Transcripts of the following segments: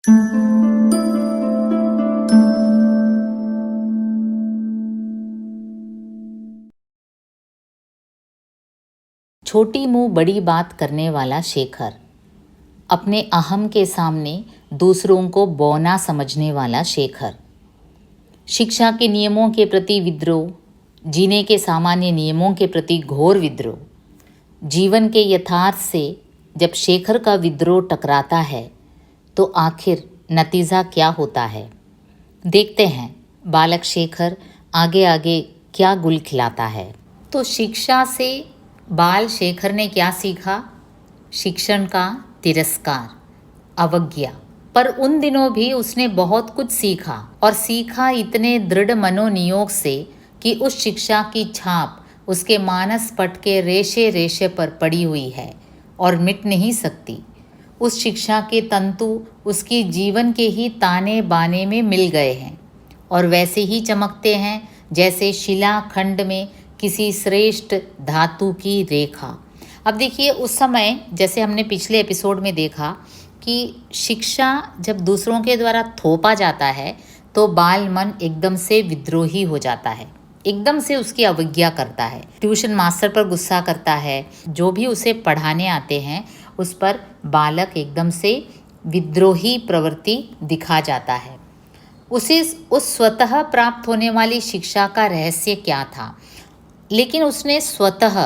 छोटी मुंह बड़ी बात करने वाला शेखर, अपने अहम के सामने दूसरों को बौना समझने वाला शेखर, शिक्षा के नियमों के प्रति विद्रोह, जीने के सामान्य नियमों के प्रति घोर विद्रोह, जीवन के यथार्थ से जब शेखर का विद्रोह टकराता है तो आखिर नतीजा क्या होता है। देखते हैं बालक शेखर आगे आगे क्या गुल खिलाता है। तो शिक्षा से बाल शेखर ने क्या सीखा? शिक्षण का तिरस्कार, अवज्ञा। पर उन दिनों भी उसने बहुत कुछ सीखा, और सीखा इतने दृढ़ मनोनियोग से कि उस शिक्षा की छाप उसके मानस पट के रेशे रेशे पर पड़ी हुई है और मिट नहीं सकती। उस शिक्षा के तंतु उसकी जीवन के ही ताने बाने में मिल गए हैं और वैसे ही चमकते हैं जैसे शिलाखंड में किसी श्रेष्ठ धातु की रेखा। अब देखिए, उस समय जैसे हमने पिछले एपिसोड में देखा कि शिक्षा जब दूसरों के द्वारा थोपा जाता है तो बाल मन एकदम से विद्रोही हो जाता है, एकदम से उसकी अवज्ञा करता है, ट्यूशन मास्टर पर गुस्सा करता है, जो भी उसे पढ़ाने आते हैं उस पर बालक एकदम से विद्रोही प्रवृत्ति दिखा जाता है। उस स्वतः प्राप्त होने वाली शिक्षा का रहस्य क्या था? लेकिन उसने स्वतः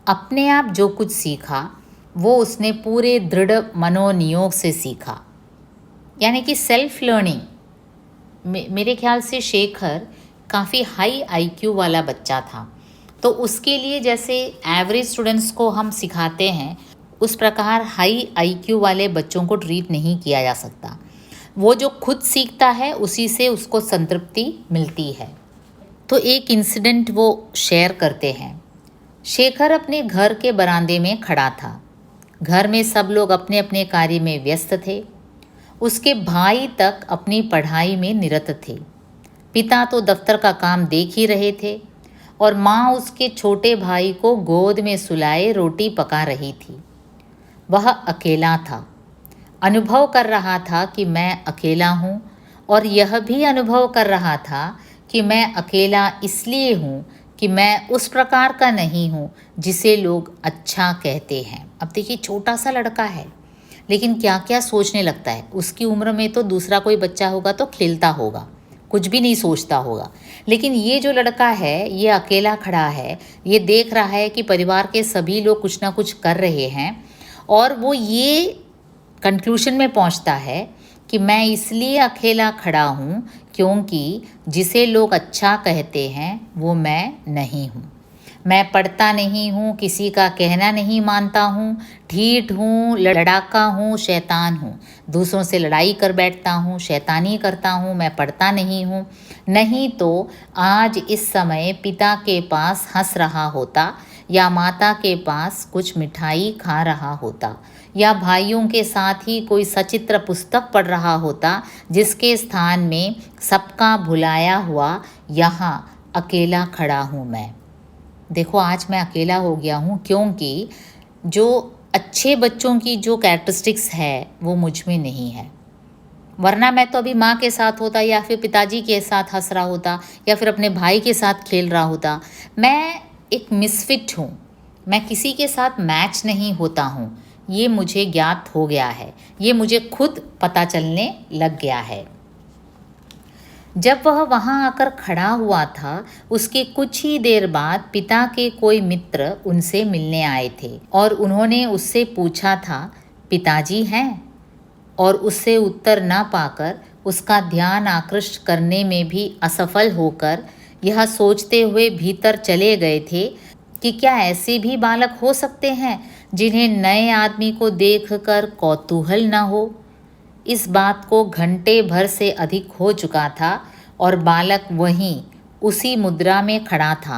अपने आप जो कुछ सीखा वो उसने पूरे दृढ़ मनोनियोग से सीखा, यानी कि सेल्फ लर्निंग। मेरे ख्याल से शेखर काफ़ी हाई आईक्यू वाला बच्चा था, तो उसके लिए जैसे एवरेज स्टूडेंट्स को हम सिखाते हैं उस प्रकार हाई आईक्यू वाले बच्चों को ट्रीट नहीं किया जा सकता। वो जो खुद सीखता है उसी से उसको संतृप्ति मिलती है। तो एक इंसिडेंट वो शेयर करते हैं। शेखर अपने घर के बरामदे में खड़ा था। घर में सब लोग अपने अपने कार्य में व्यस्त थे। उसके भाई तक अपनी पढ़ाई में निरत थे। पिता तो दफ्तर का काम देख ही रहे थे और माँ उसके छोटे भाई को गोद में सुलाए रोटी पका रही थी। वह अकेला था, अनुभव कर रहा था कि मैं अकेला हूँ, और यह भी अनुभव कर रहा था कि मैं अकेला इसलिए हूँ कि मैं उस प्रकार का नहीं हूँ जिसे लोग अच्छा कहते हैं। अब देखिए, छोटा सा लड़का है लेकिन क्या क्या सोचने लगता है। उसकी उम्र में तो दूसरा कोई बच्चा होगा तो खेलता होगा, कुछ भी नहीं सोचता होगा, लेकिन ये जो लड़का है ये अकेला खड़ा है, ये देख रहा है कि परिवार के सभी लोग कुछ ना कुछ कर रहे हैं, और वो ये कंक्लूजन में पहुंचता है कि मैं इसलिए अकेला खड़ा हूँ क्योंकि जिसे लोग अच्छा कहते हैं वो मैं नहीं हूँ। मैं पढ़ता नहीं हूँ, किसी का कहना नहीं मानता हूँ, ढीठ हूँ, लड़ाका हूँ, शैतान हूँ, दूसरों से लड़ाई कर बैठता हूँ, शैतानी करता हूँ, मैं पढ़ता नहीं हूँ। नहीं तो आज इस समय पिता के पास हंस रहा होता, या माता के पास कुछ मिठाई खा रहा होता, या भाइयों के साथ ही कोई सचित्र पुस्तक पढ़ रहा होता, जिसके स्थान में सबका भुलाया हुआ यहाँ अकेला खड़ा हूँ मैं। देखो, आज मैं अकेला हो गया हूँ क्योंकि जो अच्छे बच्चों की जो कैरेक्टरिस्टिक्स है वो मुझ में नहीं है, वरना मैं तो अभी माँ के साथ होता, या फिर पिताजी के साथ हंस रहा होता, या फिर अपने भाई के साथ खेल रहा होता। मैं एक मिसफिट हूँ, मैं किसी के साथ मैच नहीं होता हूँ, ये मुझे ज्ञात हो गया है, ये मुझे खुद पता चलने लग गया है। जब वह वहाँ आकर खड़ा हुआ था उसके कुछ ही देर बाद पिता के कोई मित्र उनसे मिलने आए थे और उन्होंने उससे पूछा था, पिताजी हैं? और उससे उत्तर न पाकर उसका ध्यान आकृष्ट करने में भी असफल होकर यह सोचते हुए भीतर चले गए थे कि क्या ऐसे भी बालक हो सकते हैं जिन्हें नए आदमी को देखकर कौतूहल न हो। इस बात को घंटे भर से अधिक हो चुका था और बालक वहीं उसी मुद्रा में खड़ा था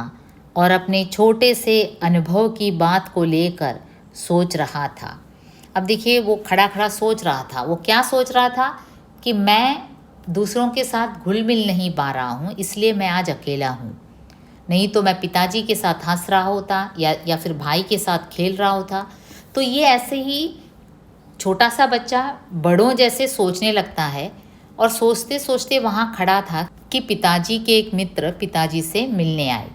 और अपने छोटे से अनुभव की बात को लेकर सोच रहा था। अब देखिए, वो खड़ा खड़ा सोच रहा था। वो क्या सोच रहा था कि मैं दूसरों के साथ घुल मिल नहीं पा रहा हूँ, इसलिए मैं आज अकेला हूँ। नहीं तो मैं पिताजी के साथ हंस रहा होता या फिर भाई के साथ खेल रहा होता। तो ये ऐसे ही छोटा सा बच्चा बड़ों जैसे सोचने लगता है और सोचते सोचते वहाँ खड़ा था कि पिताजी के एक मित्र पिताजी से मिलने आए।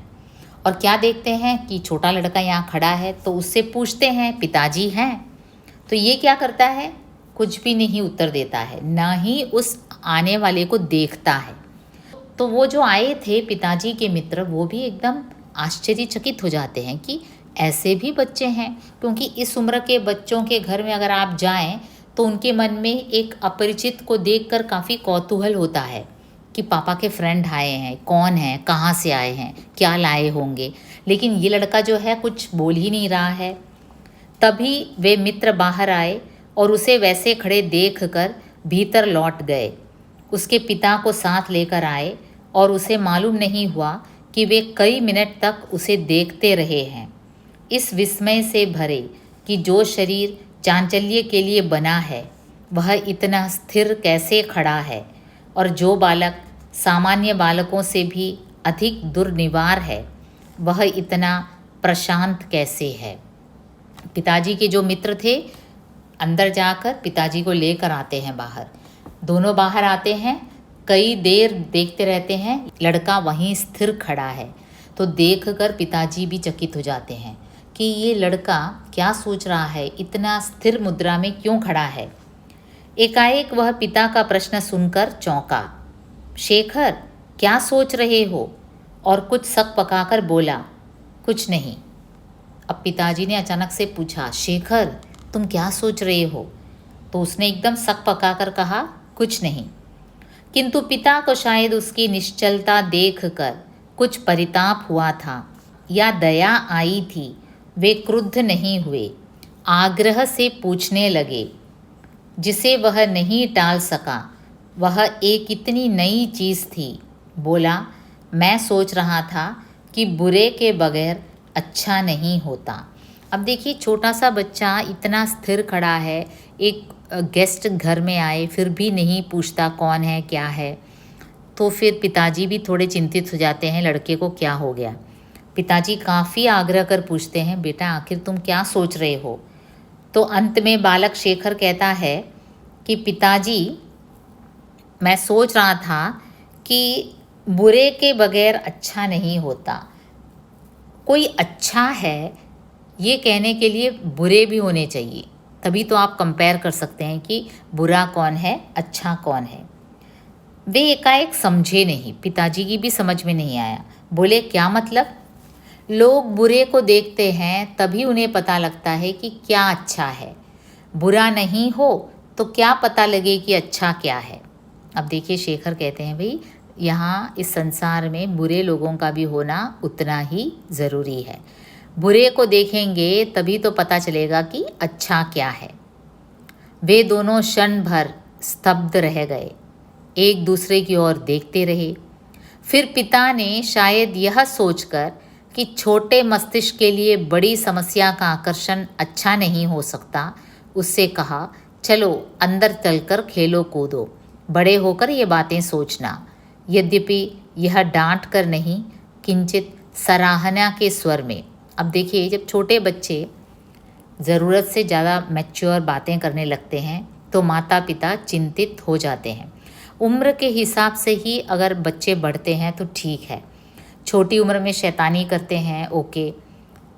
और क्या देखते हैं कि छोटा लड़का यहाँ खड़ा है, तो उससे पूछते हैं पिताजी हैं? तो ये क्या करता है, कुछ भी नहीं उत्तर देता है, ना ही उस आने वाले को देखता है। तो वो जो आए थे पिताजी के मित्र, वो भी एकदम आश्चर्यचकित हो जाते हैं कि ऐसे भी बच्चे हैं, क्योंकि इस उम्र के बच्चों के घर में अगर आप जाएं तो उनके मन में एक अपरिचित को देखकर काफ़ी कौतूहल होता है कि पापा के फ्रेंड आए हैं, कौन है, कहाँ से आए हैं, क्या लाए होंगे। लेकिन ये लड़का जो है कुछ बोल ही नहीं रहा है। तभी वे मित्र बाहर आए और उसे वैसे खड़े देखकर भीतर लौट गए। उसके पिता को साथ लेकर आए और उसे मालूम नहीं हुआ कि वे कई मिनट तक उसे देखते रहे हैं, इस विस्मय से भरे कि जो शरीर चांचल्य के लिए बना है वह इतना स्थिर कैसे खड़ा है, और जो बालक सामान्य बालकों से भी अधिक दुर्निवार है वह इतना प्रशांत कैसे है। पिताजी के जो मित्र थे अंदर जाकर पिताजी को लेकर आते हैं बाहर। दोनों बाहर आते हैं, कई देर देखते रहते हैं, लड़का वहीं स्थिर खड़ा है। तो देखकर पिताजी भी चकित हो जाते हैं कि ये लड़का क्या सोच रहा है, इतना स्थिर मुद्रा में क्यों खड़ा है। एकाएक वह पिता का प्रश्न सुनकर चौंका। शेखर, क्या सोच रहे हो? और कुछ सक पकाकर बोला, कुछ नहीं। अब पिताजी ने अचानक से पूछा, शेखर तुम क्या सोच रहे हो? तो उसने एकदम सक पकाकर कहा, कुछ नहीं। किंतु पिता को शायद उसकी निश्चलता देखकर कुछ परिताप हुआ था या दया आई थी। वे क्रुद्ध नहीं हुए, आग्रह से पूछने लगे, जिसे वह नहीं टाल सका। वह एक इतनी नई चीज़ थी। बोला, मैं सोच रहा था कि बुरे के बगैर अच्छा नहीं होता। अब देखिए, छोटा सा बच्चा इतना स्थिर खड़ा है, एक गेस्ट घर में आए फिर भी नहीं पूछता कौन है क्या है। तो फिर पिताजी भी थोड़े चिंतित हो जाते हैं, लड़के को क्या हो गया। पिताजी काफ़ी आग्रह कर पूछते हैं, बेटा आखिर तुम क्या सोच रहे हो? तो अंत में बालक शेखर कहता है कि पिताजी, मैं सोच रहा था कि बुरे के बगैर अच्छा नहीं होता। कोई अच्छा है ये कहने के लिए बुरे भी होने चाहिए, तभी तो आप कंपेयर कर सकते हैं कि बुरा कौन है, अच्छा कौन है। वे एकाएक समझे नहीं, पिताजी की भी समझ में नहीं आया। बोले, क्या मतलब? लोग बुरे को देखते हैं तभी उन्हें पता लगता है कि क्या अच्छा है। बुरा नहीं हो तो क्या पता लगे कि अच्छा क्या है। अब देखिए, शेखर कहते हैं, भाई यहाँ इस संसार में बुरे लोगों का भी होना उतना ही ज़रूरी है। बुरे को देखेंगे तभी तो पता चलेगा कि अच्छा क्या है। वे दोनों क्षण भर स्तब्ध रह गए, एक दूसरे की ओर देखते रहे। फिर पिता ने शायद यह सोचकर कि छोटे मस्तिष्क के लिए बड़ी समस्या का आकर्षण अच्छा नहीं हो सकता, उससे कहा, चलो अंदर चलकर खेलो कूदो, बड़े होकर ये बातें सोचना। यद्यपि यह डांट कर नहीं, किंचित सराहना के स्वर में। अब देखिए, जब छोटे बच्चे ज़रूरत से ज़्यादा मैच्योर बातें करने लगते हैं तो माता पिता चिंतित हो जाते हैं। उम्र के हिसाब से ही अगर बच्चे बढ़ते हैं तो ठीक है। छोटी उम्र में शैतानी करते हैं, ओके।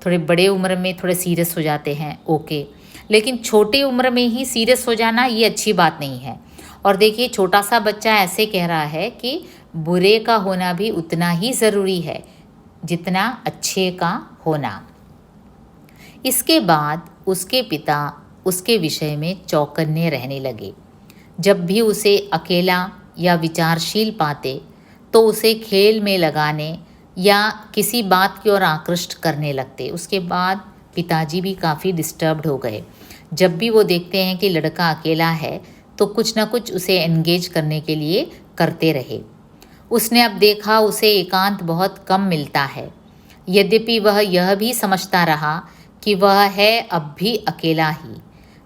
थोड़े बड़े उम्र में थोड़े सीरियस हो जाते हैं, ओके। लेकिन छोटी उम्र में ही सीरियस हो जाना ये अच्छी बात नहीं है। और देखिए, छोटा सा बच्चा ऐसे कह रहा है कि बुरे का होना भी उतना ही ज़रूरी है जितना अच्छे का होना। इसके बाद उसके पिता उसके विषय में चौकन्ने रहने लगे। जब भी उसे अकेला या विचारशील पाते तो उसे खेल में लगाने या किसी बात की ओर आकृष्ट करने लगते। उसके बाद पिताजी भी काफ़ी डिस्टर्ब्ड हो गए। जब भी वो देखते हैं कि लड़का अकेला है तो कुछ ना कुछ उसे एंगेज करने के लिए करते रहे। उसने अब देखा उसे एकांत बहुत कम मिलता है। यद्यपि वह यह भी समझता रहा कि वह है अब भी अकेला ही,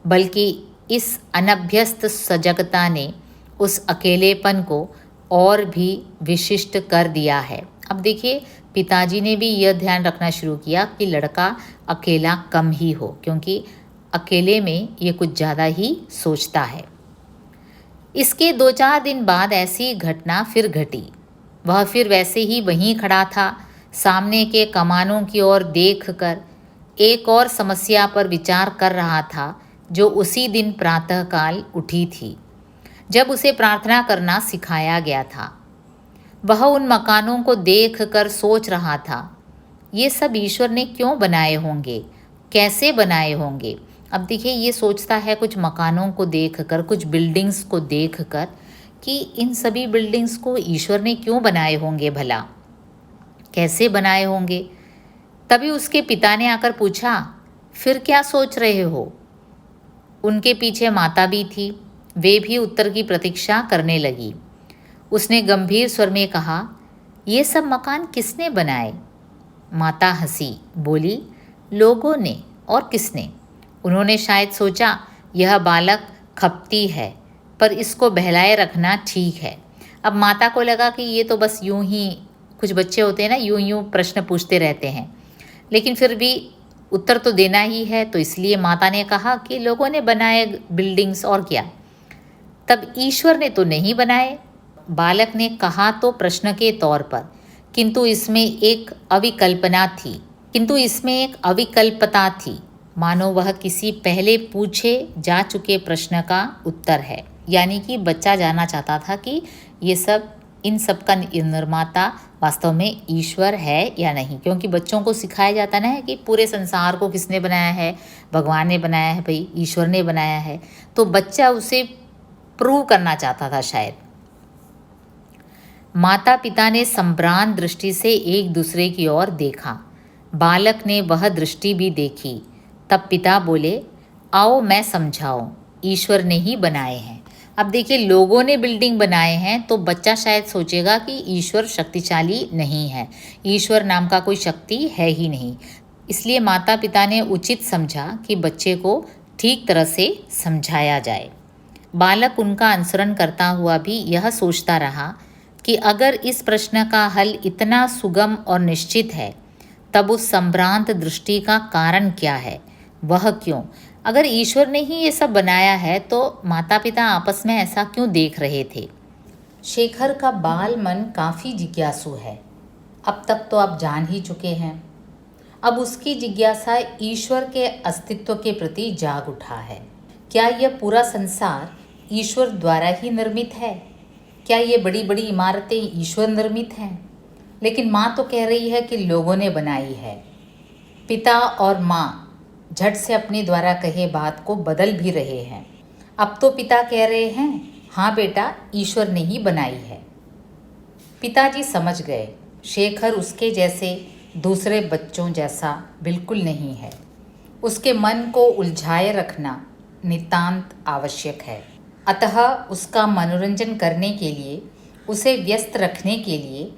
बल्कि इस अनभ्यस्त सजगता ने उस अकेलेपन को और भी विशिष्ट कर दिया है। अब देखिए, पिताजी ने भी यह ध्यान रखना शुरू किया कि लड़का अकेला कम ही हो, क्योंकि अकेले में ये कुछ ज़्यादा ही सोचता है। इसके 2-4 दिन बाद ऐसी घटना फिर घटी। वह फिर वैसे ही वहीं खड़ा था, सामने के कमानों की ओर देखकर एक और समस्या पर विचार कर रहा था जो उसी दिन प्रातःकाल उठी थी, जब उसे प्रार्थना करना सिखाया गया था। वह उन मकानों को देखकर सोच रहा था, ये सब ईश्वर ने क्यों बनाए होंगे, कैसे बनाए होंगे। अब देखिए, ये सोचता है कुछ मकानों को देखकर, कुछ बिल्डिंग्स को देखकर कि इन सभी बिल्डिंग्स को ईश्वर ने क्यों बनाए होंगे भला, कैसे बनाए होंगे। तभी उसके पिता ने आकर पूछा, फिर क्या सोच रहे हो। उनके पीछे माता भी थी, वे भी उत्तर की प्रतीक्षा करने लगी। उसने गंभीर स्वर में कहा, ये सब मकान किसने बनाए। माता हंसी, बोली, लोगों ने, और किसने। उन्होंने शायद सोचा यह बालक खपती है, पर इसको बहलाए रखना ठीक है। अब माता को लगा कि ये तो बस यूं ही, कुछ बच्चे होते हैं ना, यूं यूं प्रश्न पूछते रहते हैं, लेकिन फिर भी उत्तर तो देना ही है। तो इसलिए माता ने कहा कि लोगों ने बनाए बिल्डिंग्स, और क्या, तब ईश्वर ने तो नहीं बनाए। बालक ने कहा तो प्रश्न के तौर पर, किंतु इसमें एक अविकल्पता थी, मानो वह किसी पहले पूछे जा चुके प्रश्न का उत्तर है। यानी कि बच्चा जानना चाहता था कि ये सब, इन सब का निर्माता वास्तव में ईश्वर है या नहीं। क्योंकि बच्चों को सिखाया जाता ना है कि पूरे संसार को किसने बनाया है, भगवान ने बनाया है, भाई ईश्वर ने बनाया है। तो बच्चा उसे प्रूव करना चाहता था शायद। माता पिता ने संभ्रांत दृष्टि से एक दूसरे की ओर देखा। बालक ने वह दृष्टि भी देखी। तब पिता बोले, आओ मैं समझाऊं, ईश्वर ने ही बनाए हैं। अब देखिए, लोगों ने बिल्डिंग बनाए हैं तो बच्चा शायद सोचेगा कि ईश्वर शक्तिशाली नहीं है, ईश्वर नाम का कोई शक्ति है ही नहीं। इसलिए माता पिता ने उचित समझा कि बच्चे को ठीक तरह से समझाया जाए। बालक उनका अनुसरण करता हुआ भी यह सोचता रहा कि अगर इस प्रश्न का हल इतना सुगम और निश्चित है, तब उस संभ्रांत दृष्टि का कारण क्या है, वह क्यों। अगर ईश्वर ने ही ये सब बनाया है तो माता पिता आपस में ऐसा क्यों देख रहे थे। शेखर का बाल मन काफ़ी जिज्ञासु है। अब तक तो आप जान ही चुके हैं। अब उसकी जिज्ञासा ईश्वर के अस्तित्व के प्रति जाग उठा है। क्या यह पूरा संसार ईश्वर द्वारा ही निर्मित है? क्या ये बड़ी बड़ी इमारतें ईश्वर निर्मित हैं? लेकिन माँ तो कह रही है कि लोगों ने बनाई है। पिता और माँ झट से अपने द्वारा कहे बात को बदल भी रहे हैं। अब तो पिता कह रहे हैं, हाँ बेटा, ईश्वर ने ही बनाई है। पिताजी समझ गए, शेखर उसके जैसे दूसरे बच्चों जैसा बिल्कुल नहीं है। उसके मन को उलझाए रखना नितांत आवश्यक है। अतः उसका मनोरंजन करने के लिए, उसे व्यस्त रखने के लिए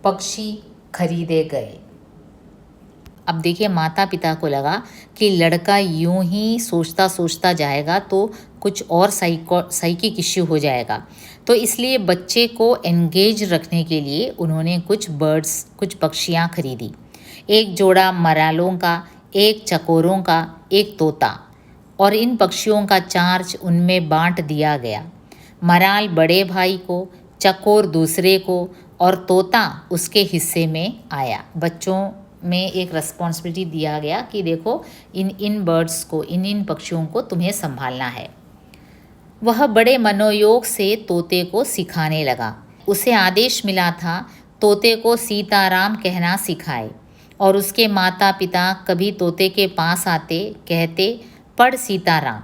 पक्षी खरीदे गए। अब देखिए, माता पिता को लगा कि लड़का यूं ही सोचता सोचता जाएगा तो कुछ और साइकिक इश्यू हो जाएगा। तो इसलिए बच्चे को एंगेज रखने के लिए उन्होंने कुछ पक्षियाँ खरीदी। एक जोड़ा मरालों का, एक चकोरों का, एक तोता, और इन पक्षियों का चार्ज उनमें बांट दिया गया। मराल बड़े भाई को, चकोर दूसरे को, और तोता उसके हिस्से में आया। बच्चों में एक रिस्पॉन्सिबिलिटी दिया गया कि देखो, इन बर्ड्स को, इन पक्षियों को तुम्हें संभालना है। वह बड़े मनोयोग से तोते को सिखाने लगा। उसे आदेश मिला था तोते को सीताराम कहना सिखाए, और उसके माता पिता कभी तोते के पास आते, कहते, पढ़ सीताराम,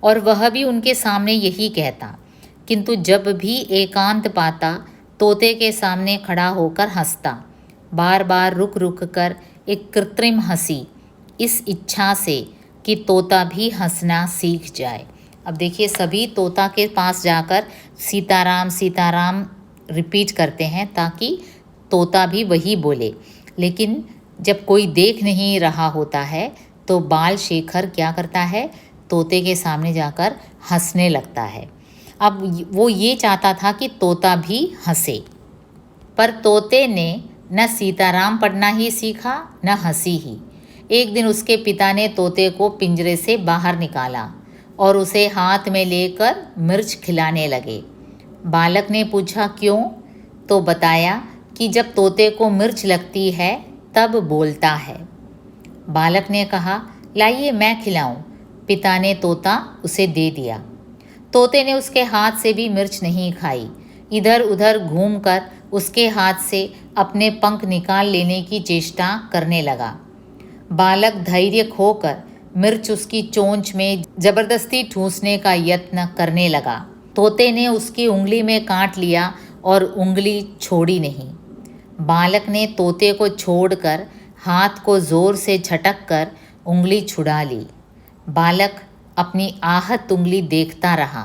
और वह भी उनके सामने यही कहता। किंतु जब भी एकांत पाता, तोते के सामने खड़ा होकर हंसता, बार बार रुक रुक कर एक कृत्रिम हंसी, इस इच्छा से कि तोता भी हंसना सीख जाए। अब देखिए, सभी तोता के पास जाकर सीताराम सीताराम रिपीट करते हैं ताकि तोता भी वही बोले। लेकिन जब कोई देख नहीं रहा होता है तो बाल शेखर क्या करता है, तोते के सामने जाकर हंसने लगता है। अब वो ये चाहता था कि तोता भी हंसे, पर तोते ने न सीताराम पढ़ना ही सीखा, न हंसी ही। एक दिन उसके पिता ने तोते को पिंजरे से बाहर निकाला और उसे हाथ में लेकर मिर्च खिलाने लगे। बालक ने पूछा क्यों, तो बताया कि जब तोते को मिर्च लगती है तब बोलता है। बालक ने कहा, लाइए मैं खिलाऊं। पिता ने तोता उसे दे दिया। तोते ने उसके हाथ से भी मिर्च नहीं खाई। इधर उधर घूमकर उसके हाथ से अपने पंख निकाल लेने की चेष्टा करने लगा। बालक धैर्य खोकर मिर्च उसकी चोंच में जबरदस्ती ठूंसने का यत्न करने लगा। तोते ने उसकी उंगली में काट लिया और उंगली छोड़ी नहीं। बालक ने तोते को छोड़कर हाथ को जोर से झटक कर उंगली छुड़ा ली। बालक अपनी आहत उंगली देखता रहा।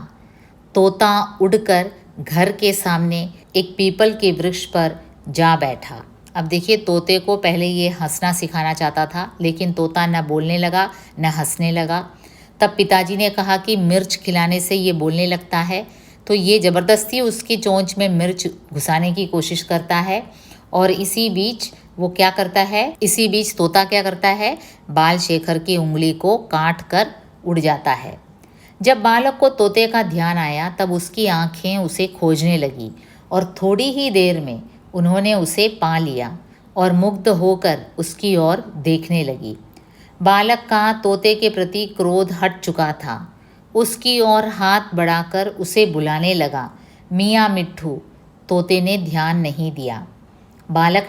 तोता उड़कर घर के सामने एक पीपल के वृक्ष पर जा बैठा। अब देखिए, तोते को पहले ये हंसना सिखाना चाहता था, लेकिन तोता न बोलने लगा न हंसने लगा। तब पिताजी ने कहा कि मिर्च खिलाने से ये बोलने लगता है, तो ये ज़बरदस्ती उसकी चोंच में मिर्च घुसाने की कोशिश करता है। और इसी बीच तोता क्या करता है, बाल शेखर की उंगली को काट कर उड़ जाता है। जब बालक को तोते का ध्यान आया तब उसकी आंखें उसे खोजने लगी और थोड़ी ही देर में उन्होंने उसे पा लिया और मुग्ध होकर उसकी ओर देखने लगी। बालक का तोते के प्रति क्रोध हट चुका था। उसकी ओर हाथ बढ़ाकर उसे बुलाने लगा, मियाँ मिट्ठू। तोते ने ध्यान नहीं दिया। बालक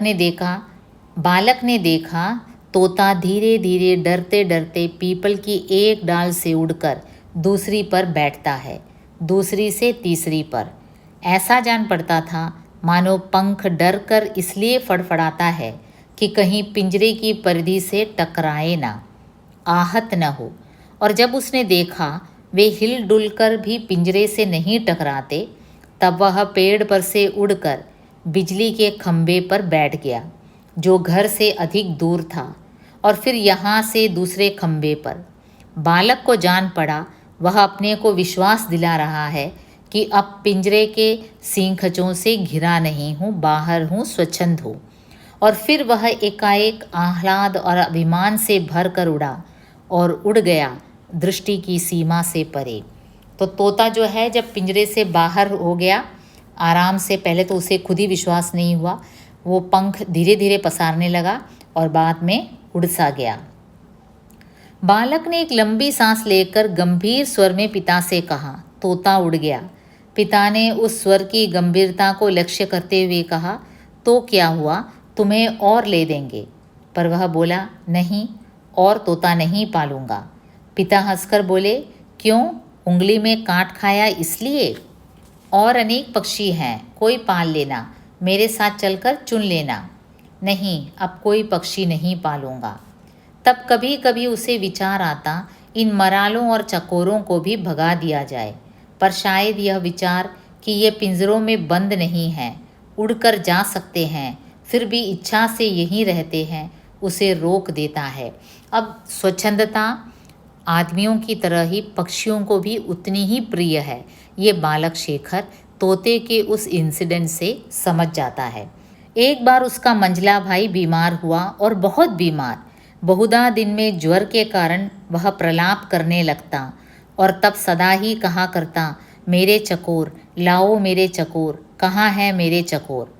ने देखा तोता धीरे धीरे डरते डरते पीपल की एक डाल से उड़कर दूसरी पर बैठता है, दूसरी से तीसरी पर। ऐसा जान पड़ता था मानो पंख डर कर इसलिए फड़फड़ाता है कि कहीं पिंजरे की परिधि से टकराए ना, आहत न हो। और जब उसने देखा वे हिल डुल कर भी पिंजरे से नहीं टकराते, तब वह पेड़ पर से उड़कर बिजली के खंभे पर बैठ गया, जो घर से अधिक दूर था, और फिर यहाँ से दूसरे खंभे पर। बालक को जान पड़ा वह अपने को विश्वास दिला रहा है कि अब पिंजरे के सींखचों से घिरा नहीं हूँ, बाहर हूँ, स्वच्छंद हूँ। और फिर वह एकाएक आह्लाद और अभिमान से भर कर उड़ा और उड़ गया दृष्टि की सीमा से परे। तो तोता जो है जब पिंजरे से बाहर हो गया आराम से, पहले तो उसे खुद ही विश्वास नहीं हुआ, वो पंख धीरे धीरे पसारने लगा और बाद में उड़ सा गया। बालक ने एक लंबी सांस लेकर गंभीर स्वर में पिता से कहा, तोता उड़ गया। पिता ने उस स्वर की गंभीरता को लक्ष्य करते हुए कहा, तो क्या हुआ, तुम्हें और ले देंगे। पर वह बोला, नहीं, और तोता नहीं पालूंगा। पिता हंसकर बोले, क्यों, उंगली में काट खाया इसलिए? और अनेक पक्षी हैं, कोई पाल लेना, मेरे साथ चलकर चुन लेना। नहीं, अब कोई पक्षी नहीं पालूंगा। तब कभी कभी उसे विचार आता, इन मरालों और चकोरों को भी भगा दिया जाए, पर शायद यह विचार कि ये पिंजरों में बंद नहीं हैं, उड़कर जा सकते हैं, फिर भी इच्छा से यहीं रहते हैं, उसे रोक देता है। अब स्वच्छंदता आदमियों की तरह ही पक्षियों को भी उतनी ही प्रिय है, ये बालक शेखर तोते के उस इंसिडेंट से समझ जाता है। एक बार उसका मंझला भाई बीमार हुआ, और बहुत बीमार। बहुधा दिन में ज्वर के कारण वह प्रलाप करने लगता और तब सदा ही कहा करता, मेरे चकोर, लाओ मेरे चकोर, कहाँ है मेरे चकोर।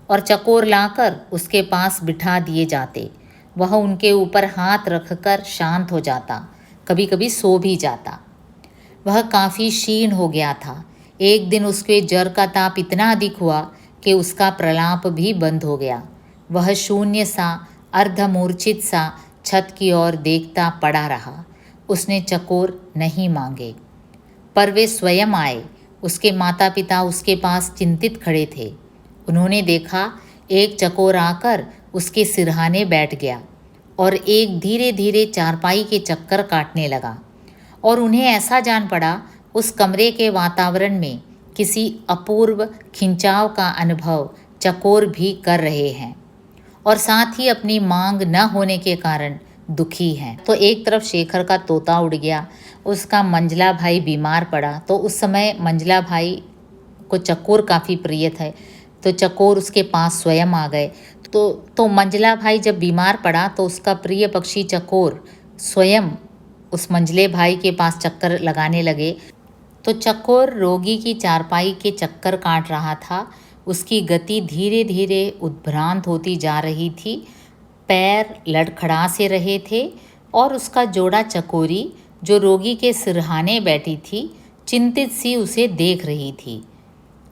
और चकोर लाकर उसके पास बिठा दिए जाते। वह उनके ऊपर हाथ रखकर शांत हो जाता, कभी कभी सो भी जाता। वह काफ़ी क्षीण हो गया था। एक दिन उसके ज्वर का ताप इतना अधिक हुआ कि उसका प्रलाप भी बंद हो गया। वह शून्य सा, अर्धमूर्छित सा छत की ओर देखता पड़ा रहा। उसने चकोर नहीं मांगे, पर वे स्वयं आए। उसके माता पिता उसके पास चिंतित खड़े थे। उन्होंने देखा एक चकोर आकर उसके सिरहाने बैठ गया और एक धीरे धीरे चारपाई के चक्कर काटने लगा। और उन्हें ऐसा जान पड़ा उस कमरे के वातावरण में किसी अपूर्व खिंचाव का अनुभव चकोर भी कर रहे हैं, और साथ ही अपनी मांग न होने के कारण दुखी हैं। तो एक तरफ शेखर का तोता उड़ गया, उसका मंझला भाई बीमार पड़ा, तो उस समय मंझला भाई को चकोर काफ़ी प्रिय थे, तो चकोर उसके पास स्वयं आ गए। तो मंझला भाई जब बीमार पड़ा तो उसका प्रिय पक्षी चकोर स्वयं उस मंझले भाई के पास चक्कर लगाने लगे। तो चकोर रोगी की चारपाई के चक्कर काट रहा था। उसकी गति धीरे धीरे उद्भ्रांत होती जा रही थी, पैर लड़खड़ा से रहे थे और उसका जोड़ा चकोरी जो रोगी के सिरहाने बैठी थी, चिंतित सी उसे देख रही थी।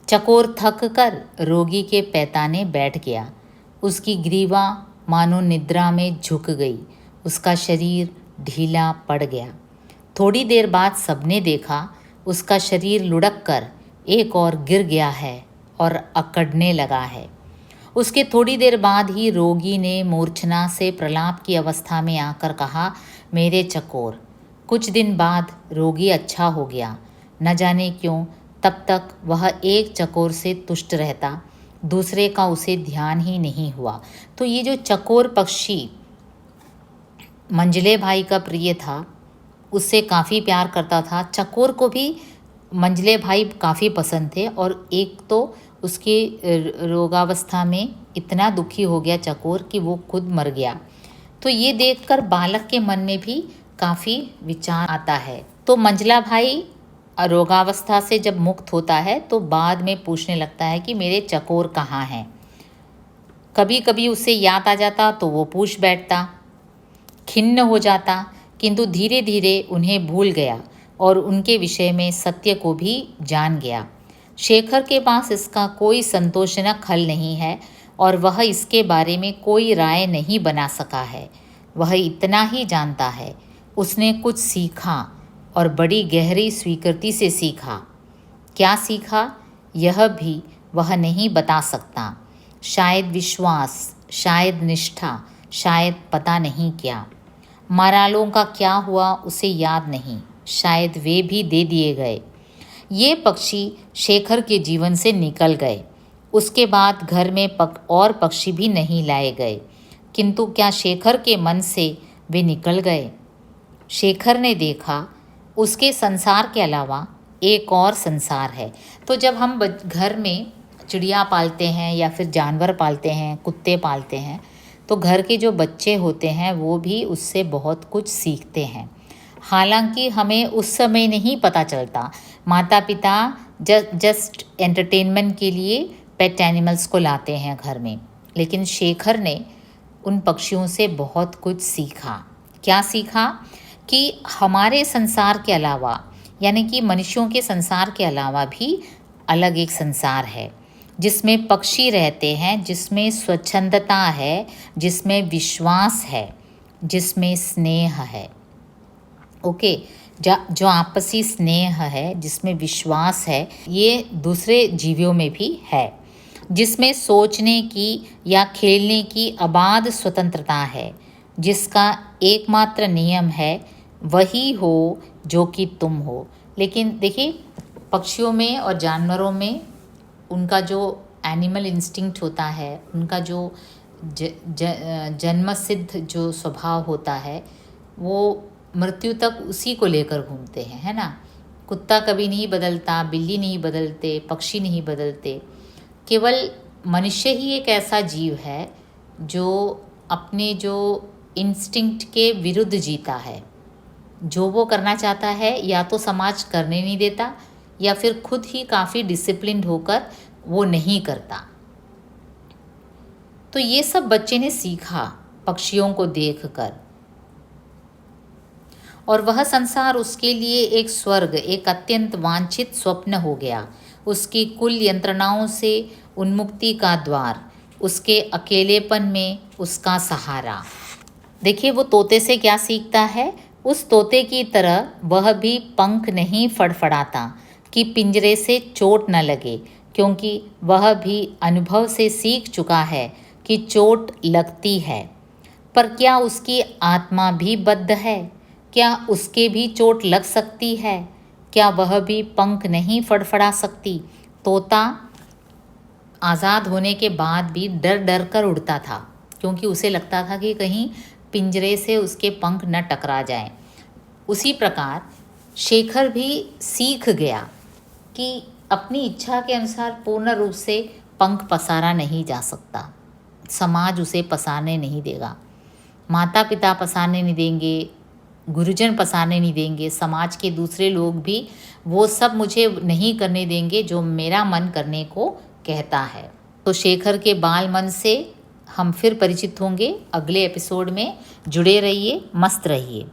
चकोर थक कर रोगी के पैताने बैठ गया। उसकी ग्रीवा मानो निद्रा में झुक गई, उसका शरीर ढीला पड़ गया। थोड़ी देर बाद सबने देखा उसका शरीर लुढ़क कर एक और गिर गया है और अकड़ने लगा है। उसके थोड़ी देर बाद ही रोगी ने मूर्छना से प्रलाप की अवस्था में आकर कहा, मेरे चकोर। कुछ दिन बाद रोगी अच्छा हो गया। न जाने क्यों तब तक वह एक चकोर से तुष्ट रहता, दूसरे का उसे ध्यान ही नहीं हुआ। तो ये जो चकोर पक्षी मंझले भाई का प्रिय था, उससे काफ़ी प्यार करता था। चकोर को भी मंझले भाई काफ़ी पसंद थे और एक तो उसकी रोगावस्था में इतना दुखी हो गया चकोर कि वो खुद मर गया। तो ये देखकर बालक के मन में भी काफ़ी विचार आता है। तो मंझला भाई रोगावस्था से जब मुक्त होता है तो बाद में पूछने लगता है कि मेरे चकोर कहाँ हैं। कभी कभी उसे याद आ जाता तो वो पूछ बैठता, खिन्न हो जाता, किंतु धीरे धीरे उन्हें भूल गया और उनके विषय में सत्य को भी जान गया। शेखर के पास इसका कोई संतोषजनक हल नहीं है और वह इसके बारे में कोई राय नहीं बना सका है। वह इतना ही जानता है, उसने कुछ सीखा और बड़ी गहरी स्वीकृति से सीखा। क्या सीखा यह भी वह नहीं बता सकता। शायद विश्वास, शायद निष्ठा, शायद पता नहीं क्या। मरालों का क्या हुआ उसे याद नहीं, शायद वे भी दे दिए गए। ये पक्षी शेखर के जीवन से निकल गए। उसके बाद घर में और पक्षी भी नहीं लाए गए, किंतु क्या शेखर के मन से वे निकल गए? शेखर ने देखा उसके संसार के अलावा एक और संसार है। तो जब हम घर में चिड़िया पालते हैं या फिर जानवर पालते हैं, कुत्ते पालते हैं, तो घर के जो बच्चे होते हैं वो भी उससे बहुत कुछ सीखते हैं। हालांकि हमें उस समय नहीं पता चलता, माता पिता जस्ट एंटरटेनमेंट के लिए पेट एनिमल्स को लाते हैं घर में, लेकिन शेखर ने उन पक्षियों से बहुत कुछ सीखा। क्या सीखा? कि हमारे संसार के अलावा, यानी कि मनुष्यों के संसार के अलावा भी अलग एक संसार है जिसमें पक्षी रहते हैं, जिसमें स्वच्छंदता है, जिसमें विश्वास है, जिसमें स्नेह है। ओके, जो आपसी स्नेह है, जिसमें विश्वास है, ये दूसरे जीवियों में भी है। जिसमें सोचने की या खेलने की अबाध स्वतंत्रता है, जिसका एकमात्र नियम है वही हो जो कि तुम हो। लेकिन देखिए, पक्षियों में और जानवरों में उनका जो एनिमल इंस्टिंक्ट होता है, उनका जो जन्मसिद्ध जो स्वभाव होता है, वो मृत्यु तक उसी को लेकर घूमते हैं, है ना। कुत्ता कभी नहीं बदलता, बिल्ली नहीं बदलते, पक्षी नहीं बदलते। केवल मनुष्य ही एक ऐसा जीव है जो अपने जो इंस्टिंक्ट के विरुद्ध जीता है। जो वो करना चाहता है या तो समाज करने नहीं देता, या फिर खुद ही काफ़ी डिसिप्लिन्ड होकर वो नहीं करता। तो ये सब बच्चे ने सीखा पक्षियों को देखकर, और वह संसार उसके लिए एक स्वर्ग, एक अत्यंत वांछित स्वप्न हो गया। उसकी कुल यंत्रणाओं से उन्मुक्ति का द्वार, उसके अकेलेपन में उसका सहारा। देखिए, वो तोते से क्या सीखता है। उस तोते की तरह वह भी पंख नहीं फड़फड़ाता कि पिंजरे से चोट न लगे, क्योंकि वह भी अनुभव से सीख चुका है कि चोट लगती है। पर क्या उसकी आत्मा भी बद्ध है? क्या उसके भी चोट लग सकती है? क्या वह भी पंख नहीं फड़फड़ा सकती? तोता आज़ाद होने के बाद भी डर डर कर उड़ता था, क्योंकि उसे लगता था कि कहीं पिंजरे से उसके पंख न टकरा जाएं। उसी प्रकार शेखर भी सीख गया कि अपनी इच्छा के अनुसार पूर्ण रूप से पंख पसारा नहीं जा सकता, समाज उसे पसारने नहीं देगा। माता पिता पसारने नहीं देंगे, गुरुजन पसारने नहीं देंगे, समाज के दूसरे लोग भी वो सब मुझे नहीं करने देंगे जो मेरा मन करने को कहता है। तो शेखर के बाल मन से हम फिर परिचित होंगे अगले एपिसोड में। जुड़े रहिए, मस्त रहिए।